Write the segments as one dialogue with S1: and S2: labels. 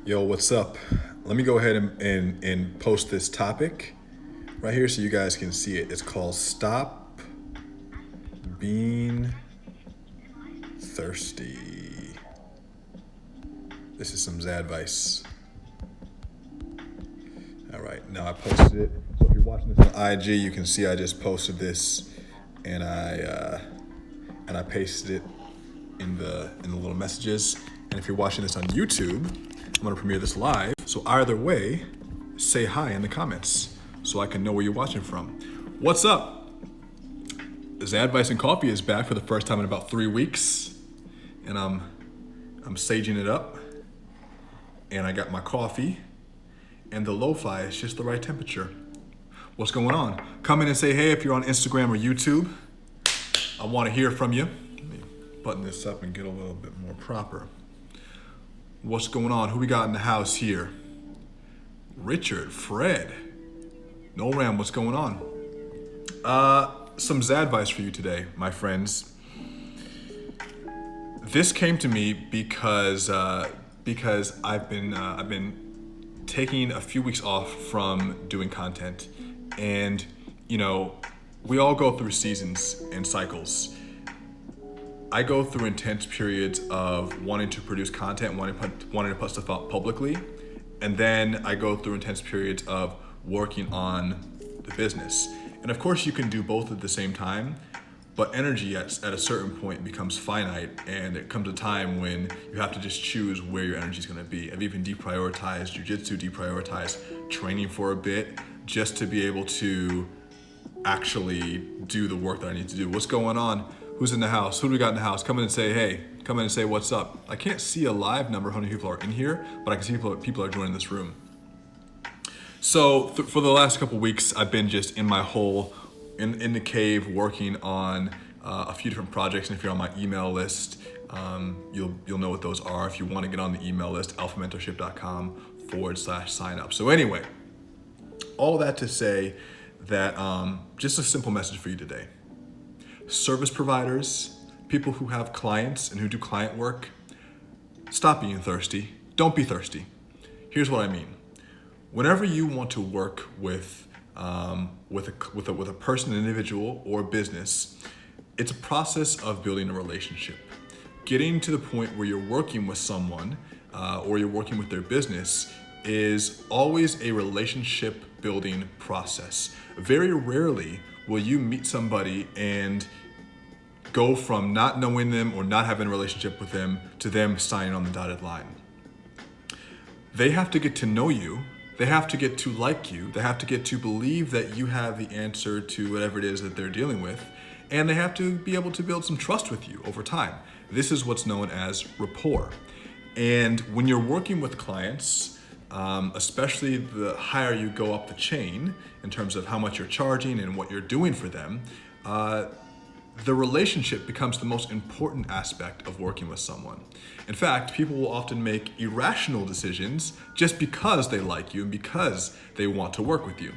S1: Yo, what's up? Let me go ahead and post this topic right here so you guys can see it. It's called Stop Being Thirsty. This is some Zadvice. All right, now I posted it. So if you're watching this on IG, you can see I just posted this and I pasted it in the little messages. And if you're watching this on YouTube, I'm gonna premiere this live. So either way, say hi in the comments so I can know where you're watching from. What's up? Zadvice and Coffee is back for the first time in about 3 weeks, and I'm saging it up. And I got my coffee, and the lo-fi is just the right temperature. What's going on? Come in and say hey if you're on Instagram or YouTube. I want to hear from you. Let me button this up and get a little bit more proper. What's going on? Who we got in the house here? Richard, Fred, Noram, what's going on? Some Zadvice for you today, my friends. This came to me because I've been taking a few weeks off from doing content, and we all go through seasons and cycles. I go through intense periods of wanting to produce content, wanting to put stuff out publicly, and then I go through intense periods of working on the business. And of course you can do both at the same time, but energy at a certain point becomes finite, and it comes a time when you have to just choose where your energy is going to be. I've even deprioritized jiu-jitsu, deprioritized training for a bit, just to be able to actually do the work that I need to do. What's going on? Who's in the house? Who do we got in the house? Come in and say hey. Come in and say what's up. I can't see a live number, how many people are in here, but I can see people are joining this room. So for the last couple weeks, I've been just in my hole, in the cave, working on a few different projects. And if you're on my email list, you'll know what those are. If you want to get on the email list, alphamentorship.com/sign up. So anyway, all that to say that just a simple message for you today. Service providers, people who have clients and who do client work, stop being thirsty. Don't be thirsty. Here's what I mean. Whenever you want to work with a person, an individual, or business, it's a process of building a relationship. Getting to the point where you're working with someone or you're working with their business is always a relationship building process. Very rarely will you meet somebody and go from not knowing them or not having a relationship with them to them signing on the dotted line. They have to get to know you. They have to get to like you. They have to get to believe that you have the answer to whatever it is that they're dealing with. And they have to be able to build some trust with you over time. This is what's known as rapport. And when you're working with clients, especially the higher you go up the chain in terms of how much you're charging and what you're doing for them, the relationship becomes the most important aspect of working with someone. In fact, people will often make irrational decisions just because they like you and because they want to work with you.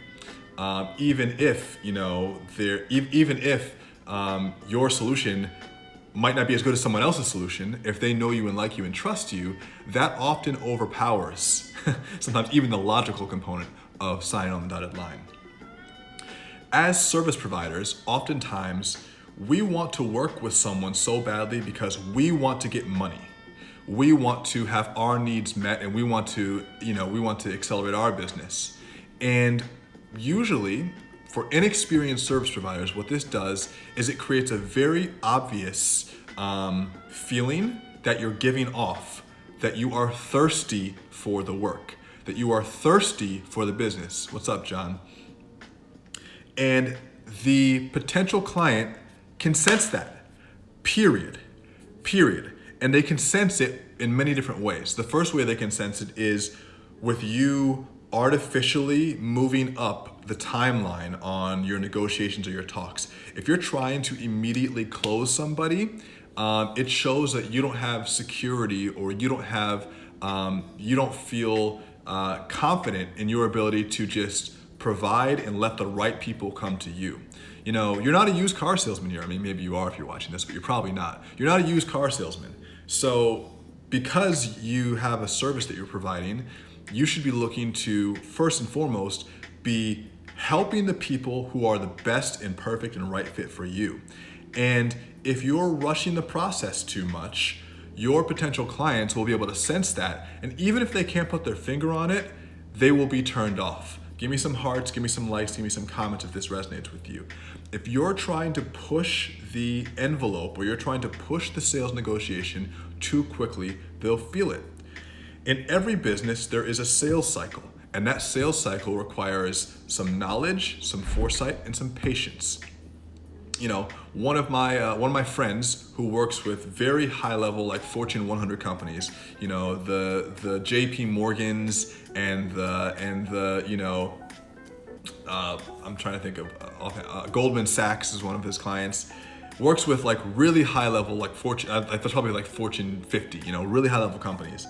S1: Even if your solution might not be as good as someone else's solution, if they know you and like you and trust you, that often overpowers sometimes even the logical component of signing on the dotted line. As service providers, oftentimes we want to work with someone so badly because we want to get money. We want to have our needs met, and we want to accelerate our business. And usually, for inexperienced service providers, what this does is it creates a very obvious feeling that you're giving off, that you are thirsty for the work, that you are thirsty for the business. What's up, John? And the potential client can sense that, period. And they can sense it in many different ways. The first way they can sense it is with you artificially moving up the timeline on your negotiations or your talks. If you're trying to immediately close somebody, it shows that you don't have security, or you don't feel confident in your ability to just provide and let the right people come to you. You're not a used car salesman here. I mean, maybe you are if you're watching this, but you're probably not. You're not a used car salesman. So because you have a service that you're providing, you should be looking to, first and foremost, be helping the people who are the best and perfect and right fit for you. And if you're rushing the process too much, your potential clients will be able to sense that. And even if they can't put their finger on it, they will be turned off. Give me some hearts, give me some likes, give me some comments if this resonates with you. If you're trying to push the envelope or you're trying to push the sales negotiation too quickly, they'll feel it. In every business, there is a sales cycle, and that sales cycle requires some knowledge, some foresight, and some patience. One of my friends who works with very high level, like Fortune 100 companies, the JP Morgans and the I'm trying to think of Goldman Sachs is one of his clients. Works with like really high level, like Fortune, that's probably like Fortune 50, really high level companies.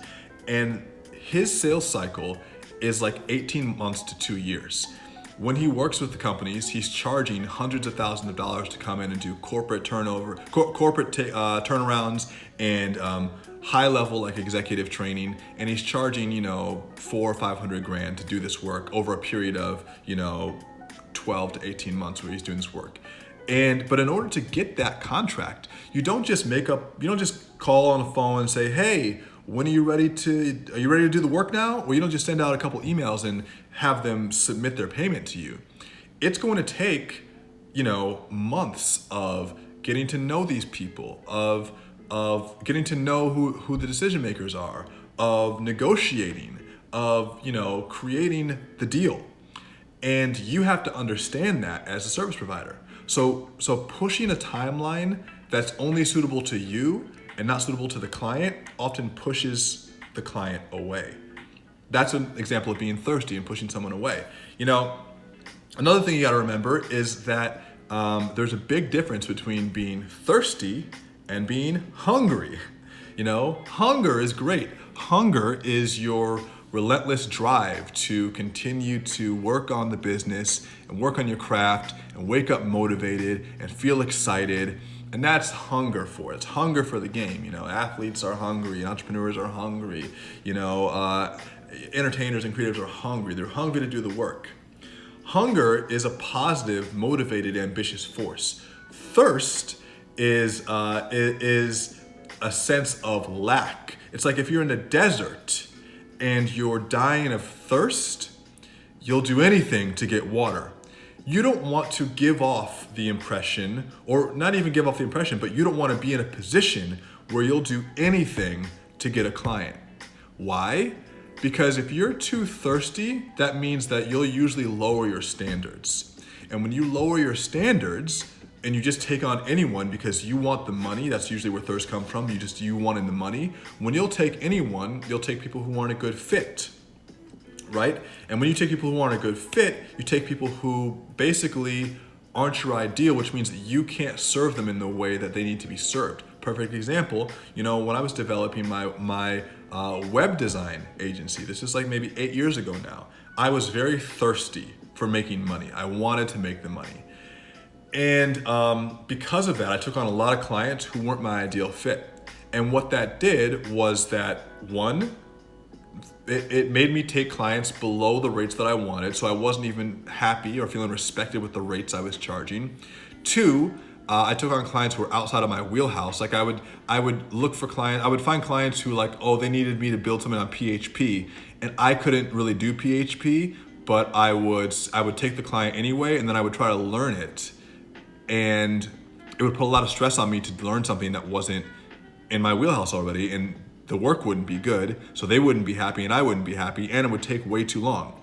S1: And his sales cycle is like 18 months to 2 years. When he works with the companies, he's charging hundreds of thousands of dollars to come in and do corporate turnarounds and high level like executive training. And he's charging, $400,000 or $500,000 to do this work over a period of, 12 to 18 months where he's doing this work. But in order to get that contract, you don't just call on the phone and say, hey, are you ready to do the work now? Or you don't just send out a couple emails and have them submit their payment to you. It's going to take, months of getting to know these people, of getting to know who the decision makers are, of negotiating, of, creating the deal. And you have to understand that as a service provider. So pushing a timeline that's only suitable to you and not suitable to the client often pushes the client away. That's an example of being thirsty and pushing someone away. Another thing you gotta remember is that there's a big difference between being thirsty and being hungry. Hunger is great. Hunger is your relentless drive to continue to work on the business and work on your craft and wake up motivated and feel excited. And that's hunger for it. It's hunger for the game. Athletes are hungry, entrepreneurs are hungry, entertainers and creatives are hungry. They're hungry to do the work. Hunger is a positive, motivated, ambitious force. Thirst is a sense of lack. It's like if you're in a desert and you're dying of thirst, you'll do anything to get water. You don't want to give off the impression, or not even give off the impression, but you don't want to be in a position where you'll do anything to get a client. Why? Because if you're too thirsty, that means that you'll usually lower your standards. And when you lower your standards and you just take on anyone because you want the money, that's usually where thirst comes from, you wanting the money. When you'll take anyone, you'll take people who aren't a good fit. Right? And when you take people who aren't a good fit, you take people who basically aren't your ideal, which means that you can't serve them in the way that they need to be served. Perfect example, when I was developing my web design agency, this is like maybe 8 years ago now, I was very thirsty for making money. I wanted to make the money. And because of that, I took on a lot of clients who weren't my ideal fit. And what that did was that, one, it made me take clients below the rates that I wanted, so I wasn't even happy or feeling respected with the rates I was charging. Two, I took on clients who were outside of my wheelhouse. Like I would look for clients, I would find clients who they needed me to build something on PHP, and I couldn't really do PHP, but I would take the client anyway, and then I would try to learn it. And it would put a lot of stress on me to learn something that wasn't in my wheelhouse already, and the work wouldn't be good, so they wouldn't be happy and I wouldn't be happy, and it would take way too long.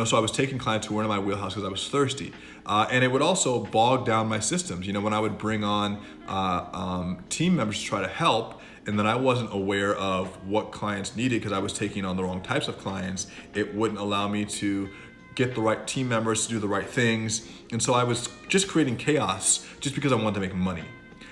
S1: So I was taking clients who weren't in my wheelhouse because I was thirsty. And it would also bog down my systems. When I would bring on team members to try to help, and then I wasn't aware of what clients needed because I was taking on the wrong types of clients, it wouldn't allow me to get the right team members to do the right things. And so I was just creating chaos just because I wanted to make money.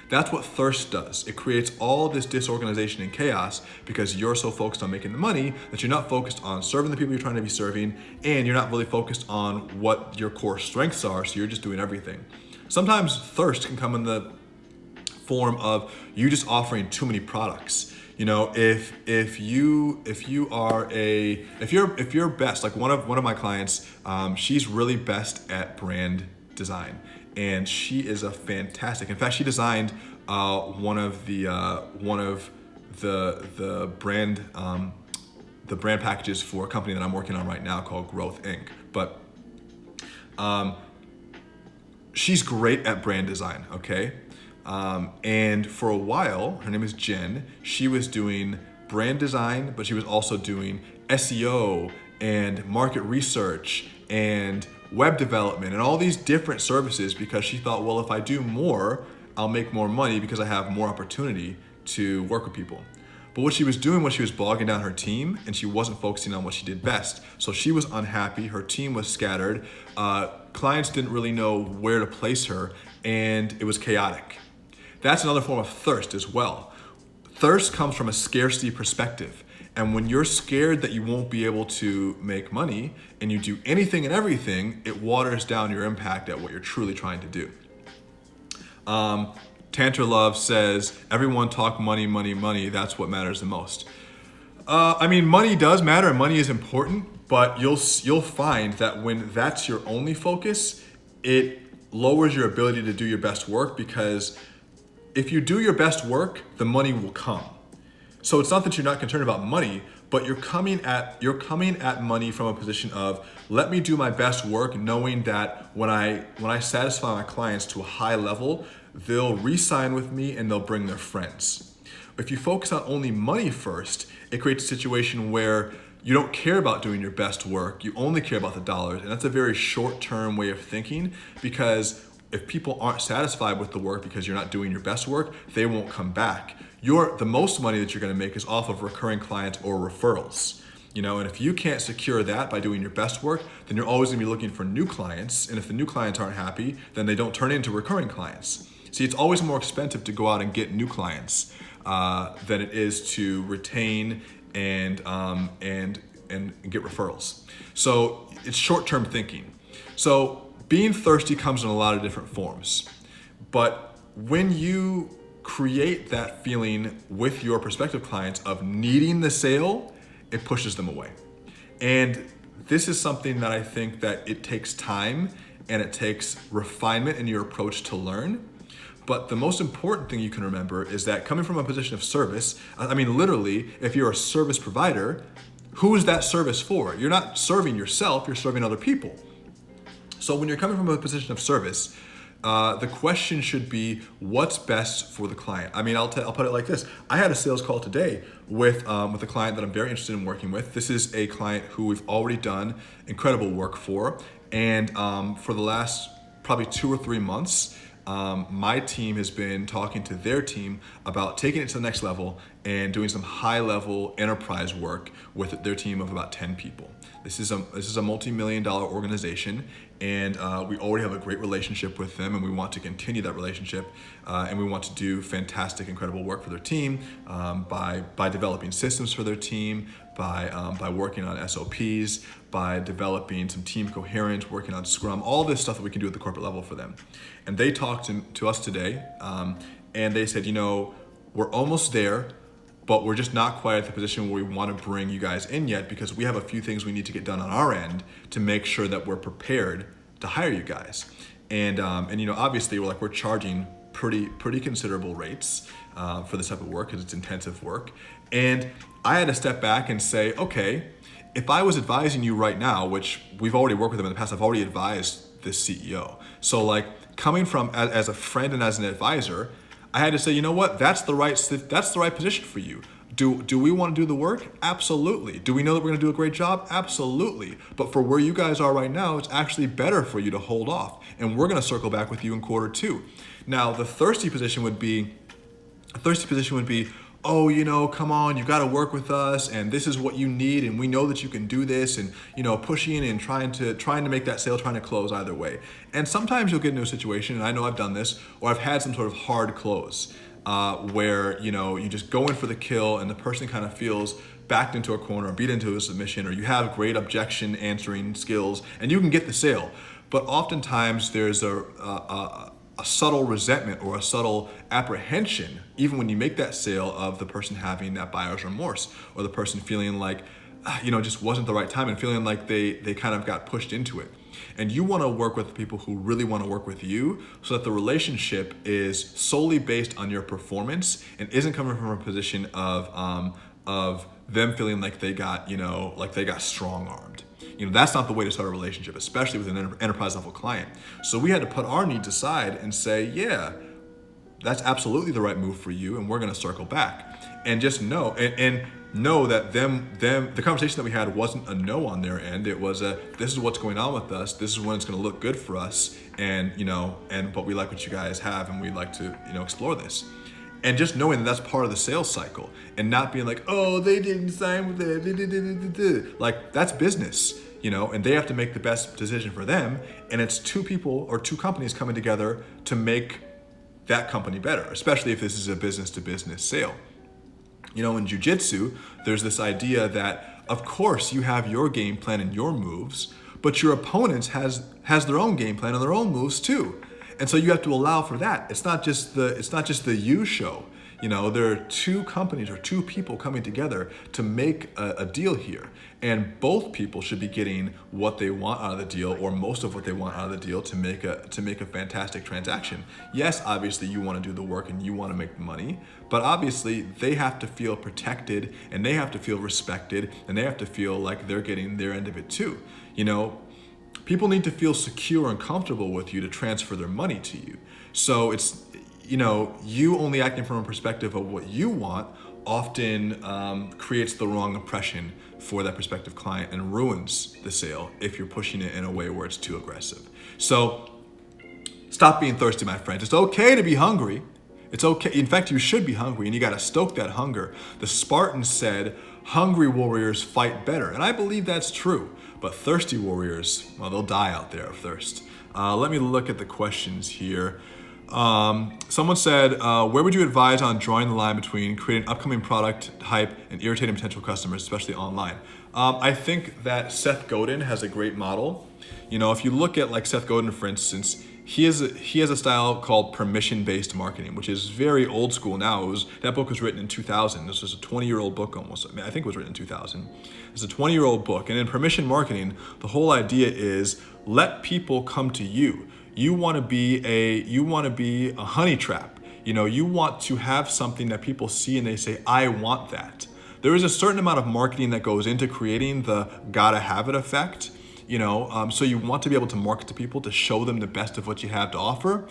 S1: That's what thirst does. It creates all this disorganization and chaos because you're so focused on making the money that you're not focused on serving the people you're trying to be serving, and you're not really focused on what your core strengths are, so you're just doing everything. Sometimes thirst can come in the form of you just offering too many products. If you're best, like one of my clients, she's really best at brand design, and she is a fantastic. In fact, she designed one of the brand packages for a company that I'm working on right now called Growth Inc. But she's great at brand design, okay? And for a while, her name is Jen, she was doing brand design, but she was also doing SEO and market research and web development and all these different services, because she thought, well, if I do more, I'll make more money because I have more opportunity to work with people. But what she was doing was she was bogging down her team, and she wasn't focusing on what she did best. So she was unhappy, her team was scattered, clients didn't really know where to place her, and it was chaotic. That's another form of thirst as well. Thirst comes from a scarcity perspective. And when you're scared that you won't be able to make money and you do anything and everything, it waters down your impact at what you're truly trying to do. Tantra Love says, everyone talk money, money, money. That's what matters the most. Money does matter and money is important, but you'll find that when that's your only focus, it lowers your ability to do your best work, because if you do your best work, the money will come. So it's not that you're not concerned about money, but you're coming at money from a position of, let me do my best work, knowing that when I satisfy my clients to a high level, they'll re-sign with me and they'll bring their friends. If you focus on only money first, it creates a situation where you don't care about doing your best work, you only care about the dollars, and that's a very short-term way of thinking, because if people aren't satisfied with the work because you're not doing your best work, they won't come back. The most money that you're gonna make is off of recurring clients or referrals. And if you can't secure that by doing your best work, then you're always gonna be looking for new clients. And if the new clients aren't happy, then they don't turn into recurring clients. See, it's always more expensive to go out and get new clients than it is to retain and get referrals. So it's short-term thinking. So being thirsty comes in a lot of different forms. But when you create that feeling with your prospective clients of needing the sale, it pushes them away. And this is something that I think that it takes time and it takes refinement in your approach to learn. But the most important thing you can remember is that coming from a position of service, literally, if you're a service provider, who is that service for? You're not serving yourself, you're serving other people. So when you're coming from a position of service, the question should be, what's best for the client? I'll put it like this. I had a sales call today with a client that I'm very interested in working with. This is a client who we've already done incredible work for. And for the last probably 2 or 3 months, my team has been talking to their team about taking it to the next level and doing some high-level enterprise work with their team of about 10 people. This is a multi-million-dollar organization, and we already have a great relationship with them, and we want to continue that relationship, and we want to do fantastic, incredible work for their team by developing systems for their team, by working on SOPs, by developing some team coherence, working on Scrum, all this stuff that we can do at the corporate level for them. And they talked to us today, and they said, we're almost there, but we're just not quite at the position where we want to bring you guys in yet, because we have a few things we need to get done on our end to make sure that we're prepared to hire you guys. And obviously we're charging pretty considerable rates for this type of work because it's intensive work. And I had to step back and say, okay, if I was advising you right now, which we've already worked with them in the past, I've already advised this CEO. So coming from as a friend and as an advisor, I had to say, you know what, that's the right position for you. Do we want to do the work? Absolutely. Do we know that we're going to do a great job? Absolutely. But for where you guys are right now, it's actually better for you to hold off. And we're going to circle back with you in Q2. Now, the thirsty position would be, oh, come on, you've got to work with us, and this is what you need, and we know that you can do this, and pushing and trying to make that sale, trying to close either way. And sometimes you'll get into a situation, and I know I've done this, or I've had some sort of hard close, where you just go in for the kill, and the person kind of feels backed into a corner or beat into a submission, or you have great objection answering skills, and you can get the sale. But oftentimes there's a a subtle resentment or a subtle apprehension, even when you make that sale, of the person having that buyer's remorse, or the person feeling like, just wasn't the right time, and feeling like they kind of got pushed into it. And you want to work with people who really want to work with you, so that the relationship is solely based on your performance and isn't coming from a position of them feeling like they got, strong armed. That's not the way to start a relationship, especially with an enterprise level client. So we had to put our needs aside and say, yeah, that's absolutely the right move for you, and we're going to circle back. And just know, and know that the conversation that we had wasn't a no on their end. It was this is what's going on with us. This is when it's going to look good for us. And, but we like what you guys have, and we'd like to, explore this. And just knowing that that's part of the sales cycle, and not being like, oh, they didn't sign with it. Like, that's business, and they have to make the best decision for them. And it's two people or two companies coming together to make that company better, especially if this is a business to business sale. In jiu-jitsu, there's this idea that, of course, you have your game plan and your moves, but your opponent has their own game plan and their own moves too. And so you have to allow for that. It's not just the you show. There are two companies or two people coming together to make a deal here. And both people should be getting what they want out of the deal, or most of what they want out of the deal, to make a fantastic transaction. Yes, obviously you want to do the work and you want to make the money, but obviously they have to feel protected, and they have to feel respected, and they have to feel like they're getting their end of it too. People need to feel secure and comfortable with you to transfer their money to you. So it's, you only acting from a perspective of what you want often creates the wrong impression for that prospective client and ruins the sale if you're pushing it in a way where it's too aggressive. So stop being thirsty, my friends. It's okay to be hungry. It's okay. In fact, you should be hungry, and you got to stoke that hunger. The Spartans said, hungry warriors fight better. And I believe that's true. But thirsty warriors, well, they'll die out there of thirst. Let me look at the questions here. Someone said, where would you advise on drawing the line between creating upcoming product hype and irritating potential customers, especially online? I think that Seth Godin has a great model. If you look at like Seth Godin, for instance, he has a style called permission-based marketing, which is very old school now. That book was written in 2000. This was a 20-year-old book almost. I think it was written in 2000. It's a 20-year-old book. And in permission marketing, the whole idea is let people come to you. You want to be a honey trap. You want to have something that people see and they say, I want that. There is a certain amount of marketing that goes into creating the gotta have it effect. So you want to be able to market to people to show them the best of what you have to offer.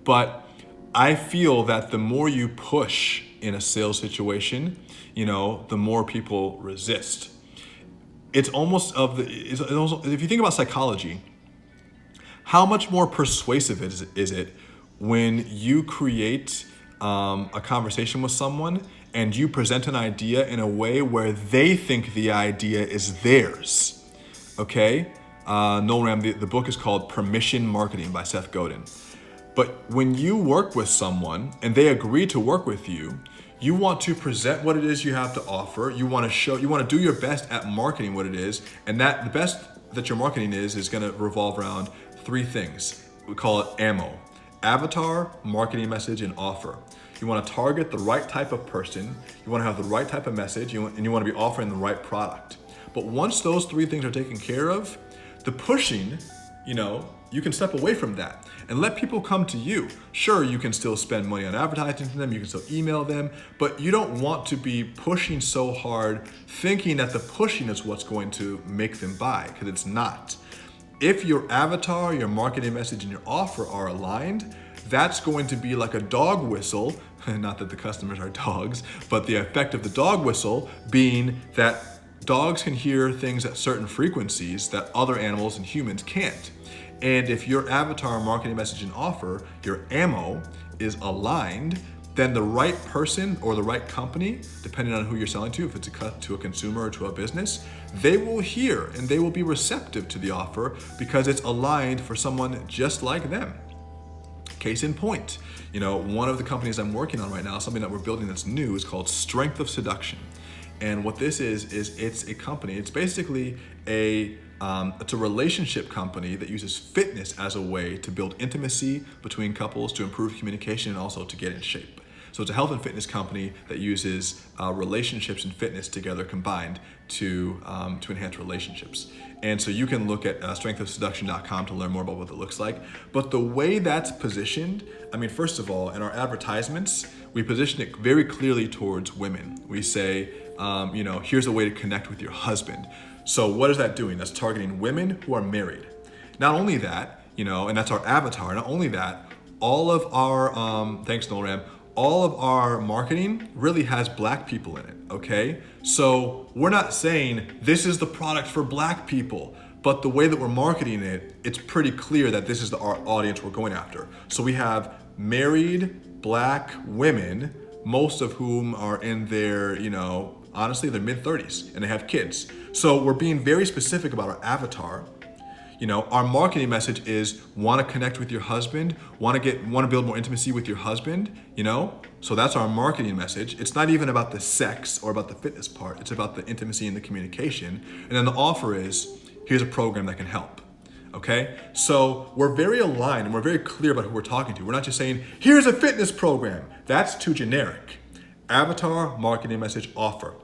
S1: But I feel that the more you push in a sales situation, the more people resist. It's almost if you think about psychology, how much more persuasive is it when you create a conversation with someone and you present an idea in a way where they think the idea is theirs, okay? Noel Ram, the book is called Permission Marketing by Seth Godin. But when you work with someone and they agree to work with you, you want to present what it is you have to offer. You want to do your best at marketing what it is, and that the best that your marketing is going to revolve around three things. We call it AMO: avatar, marketing message, and offer. You want to target the right type of person. You want to have the right type of message, and you want to be offering the right product. But once those three things are taken care of, the pushing, you can step away from that and let people come to you. Sure, you can still spend money on advertising to them, you can still email them, but you don't want to be pushing so hard thinking that the pushing is what's going to make them buy, because it's not. If your avatar, your marketing message, and your offer are aligned, that's going to be like a dog whistle, not that the customers are dogs, but the effect of the dog whistle being that dogs can hear things at certain frequencies that other animals and humans can't. And if your avatar, marketing message, and offer, your ammo, is aligned, then the right person or the right company, depending on who you're selling to, if it's to a consumer or to a business, they will hear and they will be receptive to the offer because it's aligned for someone just like them. Case in point, one of the companies I'm working on right now, something that we're building that's new, is called Strength of Seduction. And what this is it's a company. It's basically a It's a relationship company that uses fitness as a way to build intimacy between couples, to improve communication, and also to get in shape. So it's a health and fitness company that uses relationships and fitness together combined to enhance relationships. And so you can look at strengthofseduction.com to learn more about what it looks like. But the way that's positioned, I mean, first of all, in our advertisements, we position it very clearly towards women. We say, here's a way to connect with your husband. So what is that doing? That's targeting women who are married. Not only that, and that's our avatar. Not only that, all of our, thanks Noel Ram, all of our marketing really has black people in it, okay? So we're not saying this is the product for black people, but the way that we're marketing it, it's pretty clear that this is our audience we're going after. So we have married black women, most of whom are in their, honestly, their mid-30s, and they have kids. So we're being very specific about our avatar. Our marketing message is want to connect with your husband, want to build more intimacy with your husband, So that's our marketing message. It's not even about the sex or about the fitness part. It's about the intimacy and the communication. And then the offer is, here's a program that can help. Okay? So we're very aligned and we're very clear about who we're talking to. We're not just saying, here's a fitness program. That's too generic. Avatar, marketing message, offer.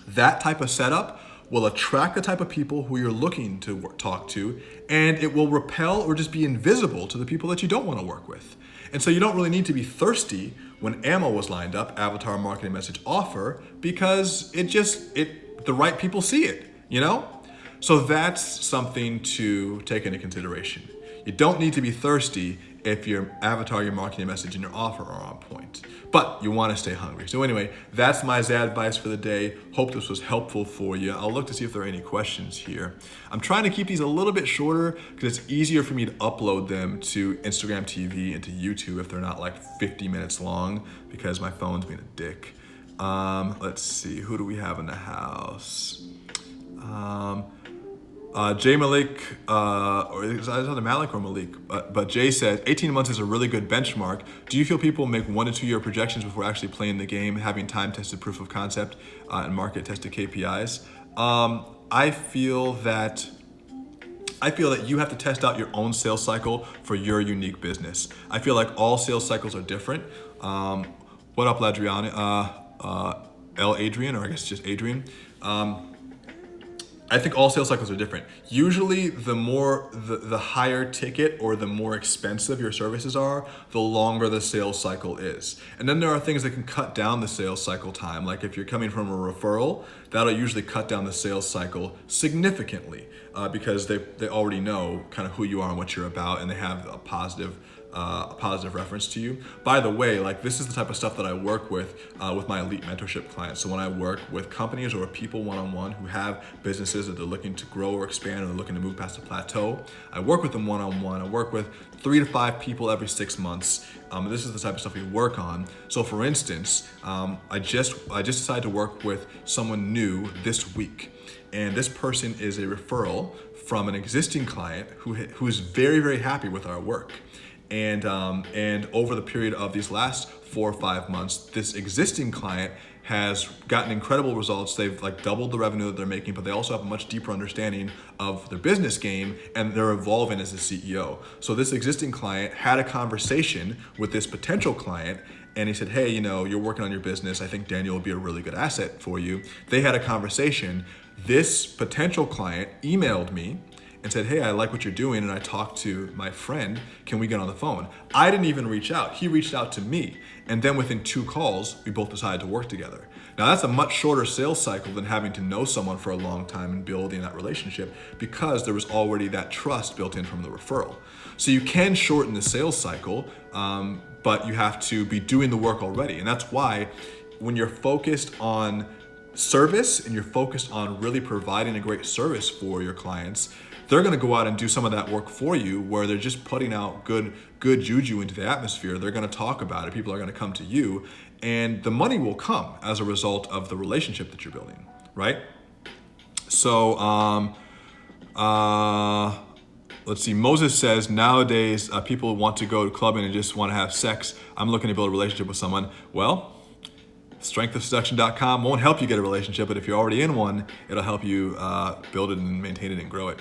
S1: That type of setup will attract the type of people who you're looking to talk to, and it will repel or just be invisible to the people that you don't want to work with. And so you don't really need to be thirsty when ammo was lined up, avatar, marketing message, offer, because the right people see it, So that's something to take into consideration. You don't need to be thirsty if your avatar, your marketing message, and your offer are on point. But you want to stay hungry. So anyway, that's my Zadvice for the day. Hope this was helpful for you. I'll look to see if there are any questions here. I'm trying to keep these a little bit shorter because it's easier for me to upload them to Instagram TV and to YouTube if they're not like 50 minutes long because my phone's being a dick. Let's see, who do we have in the house? Jay Malik, or it's either Malik or Malik, but Jay said, 18 months is a really good benchmark. Do you feel people make 1 to 2 year projections before actually playing the game, having time-tested proof of concept and market-tested KPIs? I feel that you have to test out your own sales cycle for your unique business. I feel like all sales cycles are different. What up, Ladriana? Adrian, or I guess just Adrian. I think all sales cycles are different. Usually the higher ticket or the more expensive your services are, the longer the sales cycle is. And then there are things that can cut down the sales cycle time. Like if you're coming from a referral, that'll usually cut down the sales cycle significantly because they already know kind of who you are and what you're about, and they have a positive reference to you. By the way, like this is the type of stuff that I work with my elite mentorship clients. So when I work with companies or people one-on-one who have businesses that they're looking to grow or expand, or they're looking to move past a plateau, I work with them one-on-one. I work with 3 to 5 people every 6 months. This is the type of stuff we work on. So for instance, I just decided to work with someone new this week. And this person is a referral from an existing client who is very, very happy with our work. And over the period of these last 4 or 5 months, this existing client has gotten incredible results. They've like doubled the revenue that they're making, but they also have a much deeper understanding of their business game, and they're evolving as a CEO. So this existing client had a conversation with this potential client, and he said, hey, you're working on your business. I think Daniel will be a really good asset for you. They had a conversation. This potential client emailed me and said, hey, I like what you're doing, and I talked to my friend, can we get on the phone? I didn't even reach out. He reached out to me, and then within 2 calls, we both decided to work together. Now that's a much shorter sales cycle than having to know someone for a long time and building that relationship, because there was already that trust built in from the referral. So you can shorten the sales cycle, but you have to be doing the work already. And that's why when you're focused on service and you're focused on really providing a great service for your clients, they're gonna go out and do some of that work for you, where they're just putting out good juju into the atmosphere. They're gonna talk about it. People are gonna come to you, and the money will come as a result of the relationship that you're building, right? So, let's see, Moses says, nowadays people want to go to clubbing and just wanna have sex. I'm looking to build a relationship with someone. Well, Strengthofseduction.com won't help you get a relationship, but if you're already in one, it'll help you build it and maintain it and grow it.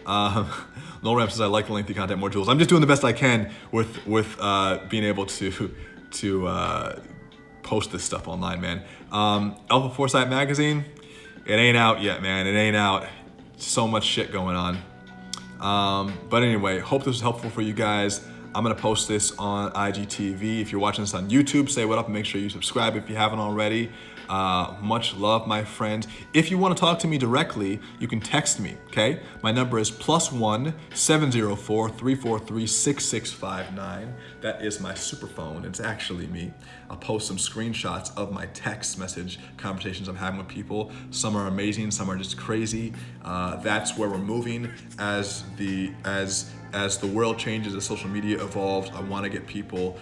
S1: Noel Ram says, I like the lengthy content, more tools. I'm just doing the best I can with being able to post this stuff online, man. Alpha Foresight Magazine, it ain't out yet, man. It ain't out. So much shit going on. But anyway, hope this was helpful for you guys. I'm gonna post this on IGTV. If you're watching this on YouTube, say what up and make sure you subscribe if you haven't already. Much love, my friend. If you want to talk to me directly, you can text me, okay? My number is +1 704 343 6659. That is my super phone. It's actually me. I'll post some screenshots of my text message conversations I'm having with people. Some are amazing, some are just crazy. That's where we're moving as the world changes, as social media evolves. I want to get people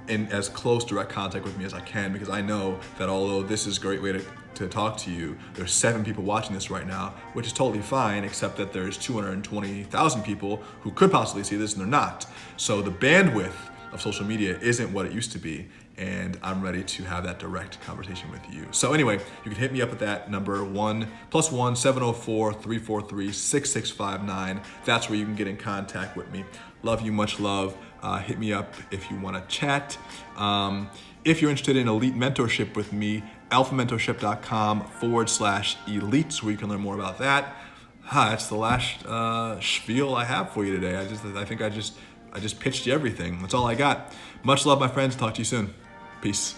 S1: in as close direct contact with me as I can, because I know that although this is a great way to talk to you, there's 7 people watching this right now, which is totally fine, except that there's 220,000 people who could possibly see this and they're not. So the bandwidth of social media isn't what it used to be, and I'm ready to have that direct conversation with you. So anyway, you can hit me up at that number, +1 704 343 6659. That's where you can get in contact with me. Love you, much love. Hit me up if you want to chat. If you're interested in elite mentorship with me, alphammentorship.com/elite, where you can learn more about that. That's the last spiel I have for you today. I think I just pitched you everything. That's all I got. Much love, my friends. Talk to you soon. Peace.